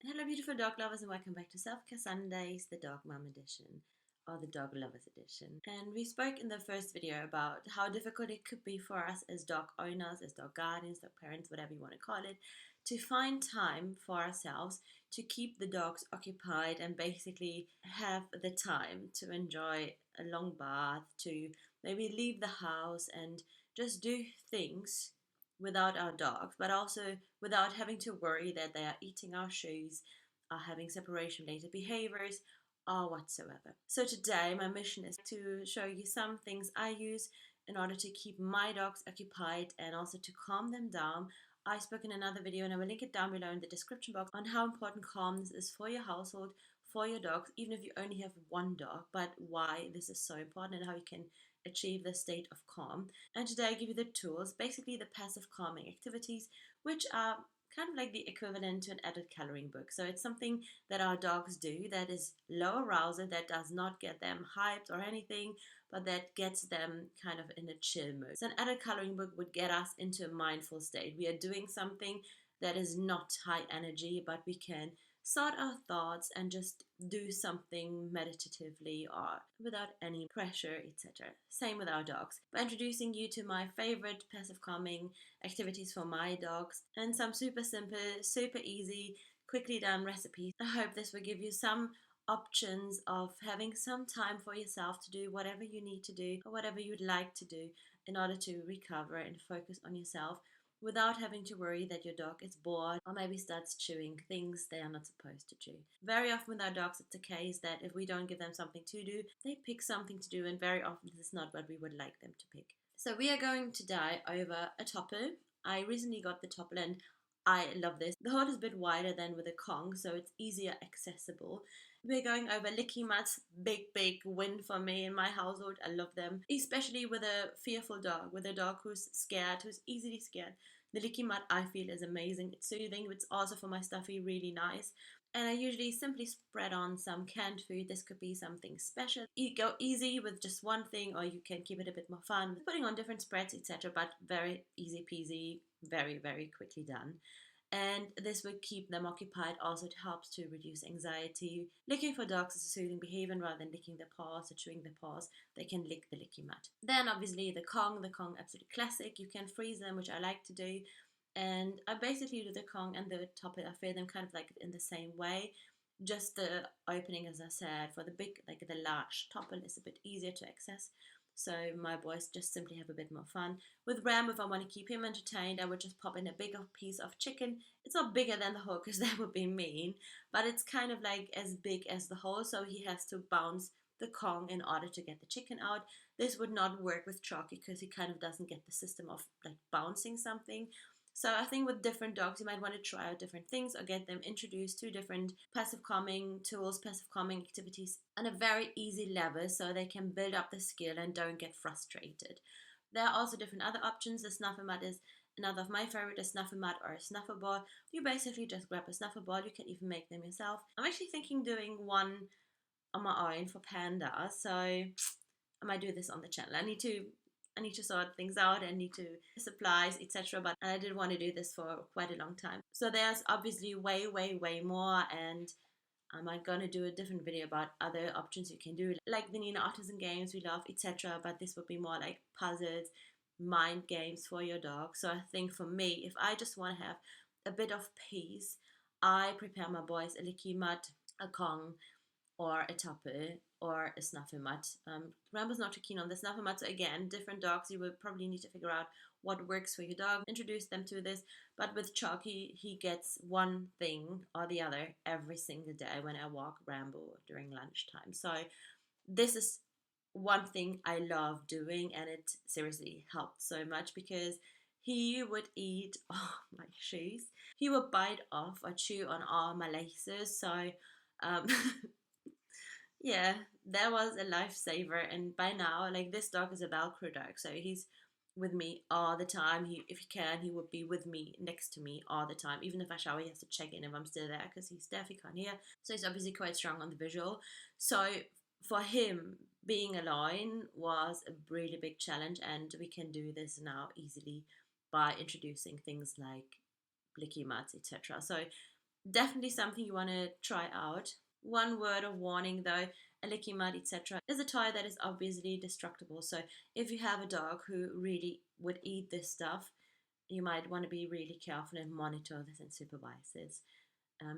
Hello beautiful dog lovers and welcome back to Self-Care Sundays, the Dog Mum edition or the Dog Lovers edition. And we spoke in the first video about how difficult it could be for us as dog owners, as dog guardians, dog parents, whatever you want to call it, to find time for ourselves to keep the dogs occupied and basically have the time to enjoy a long bath, to maybe leave the house and just do things without our dogs, but also without having to worry that they are eating our shoes, are having separation related behaviors, or whatsoever. So today my mission is to show you some things I use in order to keep my dogs occupied and also to calm them down. I spoke in another video and I will link it down below in the description box on how important calmness is for your household, for your dogs, even if you only have one dog, but why this is so important and how you can achieve the state of calm. And today I give you the tools, basically the passive calming activities, which are kind of like the equivalent to an adult coloring book. So it's something that our dogs do that is low arousal, that does not get them hyped or anything, but that gets them kind of in a chill mood. So an adult coloring book would get us into a mindful state. We are doing something that is not high energy, but we can sort our thoughts and just do something meditatively or without any pressure, etc. Same with our dogs. By introducing you to my favorite passive calming activities for my dogs and some super simple, super easy, quickly done recipes. I hope this will give you some options of having some time for yourself to do whatever you need to do or whatever you'd like to do in order to recover and focus on yourself without having to worry that your dog is bored or maybe starts chewing things they are not supposed to chew. Very often with our dogs it's the case that if we don't give them something to do, they pick something to do, and very often this is not what we would like them to pick. So we are going to die over a topple. I recently got the topple and I love this. The hole is a bit wider than with a Kong, so it's easier accessible. We're going over licky mats, big win for me in my household. I love them, especially with a fearful dog, with a dog who's scared, who's easily scared. The licky mat I feel is amazing. It's soothing, but it's also for my Staffy really nice. And I usually simply spread on some canned food. This could be something special. You go easy with just one thing, or you can keep it a bit more fun, putting on different spreads, etc. But very easy peasy, very quickly done. And this will keep them occupied. Also, it helps to reduce anxiety. Licking for dogs is a soothing behavior, and rather than licking their paws or chewing their paws, they can lick the licky mat. Then obviously the Kong absolutely classic. You can freeze them, which I like to do. And I basically do the Kong and the topple, I feel them kind of like in the same way. Just the opening, as I said, for the big, like the large topple is a bit easier to access. So my boys just simply have a bit more fun. With Rambo, if I want to keep him entertained, I would just pop in a bigger piece of chicken. It's not bigger than the hole because that would be mean, but it's kind of like as big as the hole, so he has to bounce the Kong in order to get the chicken out. This would not work with Chalky because he kind of doesn't get the system of like bouncing something. So I think with different dogs, you might want to try out different things or get them introduced to different passive calming tools, passive calming activities on a very easy level so they can build up the skill and don't get frustrated. There are also different other options. The snuffer mat is another of my favorite, a snuffer mat or a snuffer ball. You basically just grab a snuffer ball. You can even make them yourself. I'm actually thinking doing one on my own for Panda, so I might do this on the channel. I need to sort things out. I need to supplies, etc. But I did want to do this for quite a long time. So there's obviously way more, and I'm gonna do a different video about other options you can do, like the Nina Artisan games we love, etc. But this would be more like puzzles, mind games for your dog. So I think for me, if I just want to have a bit of peace, I prepare my boys a licky mat, a Kong, or a topple or a snuffer mat. Rambo's not too keen on the snuffer mat, so again, different dogs, you will probably need to figure out what works for your dog, introduce them to this. But with Chalky, he gets one thing or the other every single day when I walk Rambo during lunchtime. So this is one thing I love doing, and it seriously helped so much because he would eat my shoes. He would bite off or chew on all my laces. So yeah, that was a lifesaver. And by now, like, this dog is a Velcro dog, so he's with me all the time. If he can, he would be with me, next to me all the time. Even if I shower, he has to check in if I'm still there because he's deaf, he can't hear. So he's obviously quite strong on the visual. So for him, being alone was a really big challenge, and we can do this now easily by introducing things like blicky mats, etc. So Definitely something you want to try out. One word of warning though, a licky mud, etc., is a toy that is obviously destructible. So if you have a dog who really would eat this stuff, you might want to be really careful and monitor this and supervise this.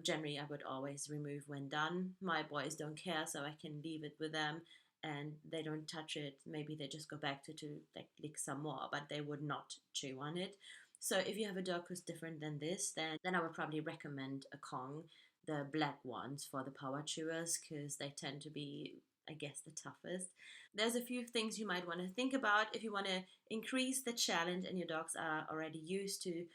Generally, I would always remove when done. My boys don't care, so I can leave it with them and they don't touch it. Maybe they just go back to like lick some more, but they would not chew on it. So if you have a dog who's different than this, then I would probably recommend a Kong, the black ones for the power chewers, because they tend to be, I guess, the toughest. There's a few things you might want to think about if you want to increase the challenge and your dogs are already used to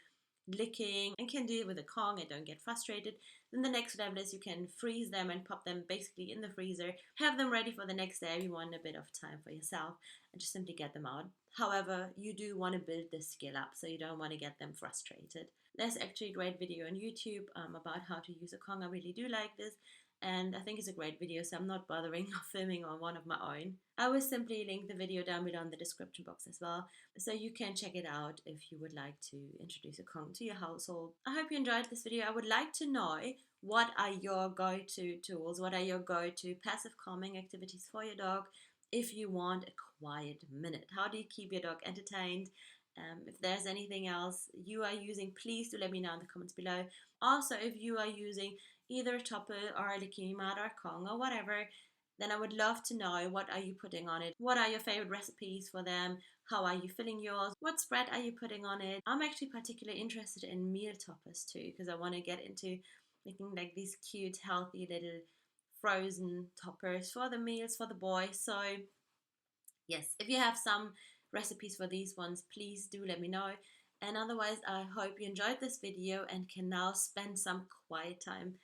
licking and can do it with a Kong and don't get frustrated. Then the next level is you can freeze them and pop them basically in the freezer, have them ready for the next day if you want a bit of time for yourself, and just simply get them out. However, you do want to build this skill up, so you don't want to get them frustrated. There's actually a great video on YouTube about how to use a Kong. I really do like this, and I think it's a great video, so I'm not bothering or filming on one of my own. I will simply link the video down below in the description box as well, so you can check it out if you would like to introduce a Kong to your household. I hope you enjoyed this video. I would like to know, what are your go-to tools? What are your go-to passive calming activities for your dog if you want a quiet minute? How do you keep your dog entertained? If there's anything else you are using, please do let me know in the comments below. Also, if you are using either a topper or a licky mat or a Kong or whatever, then I would love to know, what are you putting on it? What are your favorite recipes for them? How are you filling yours? What spread are you putting on it? I'm actually particularly interested in meal toppers too, because I want to get into making like these cute, healthy little frozen toppers for the meals for the boys. So yes, if you have some recipes for these ones, please do let me know. And otherwise, I hope you enjoyed this video and can now spend some quiet time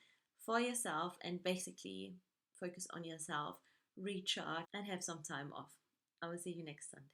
for yourself and basically focus on yourself, recharge, and have some time off. I will see you next Sunday.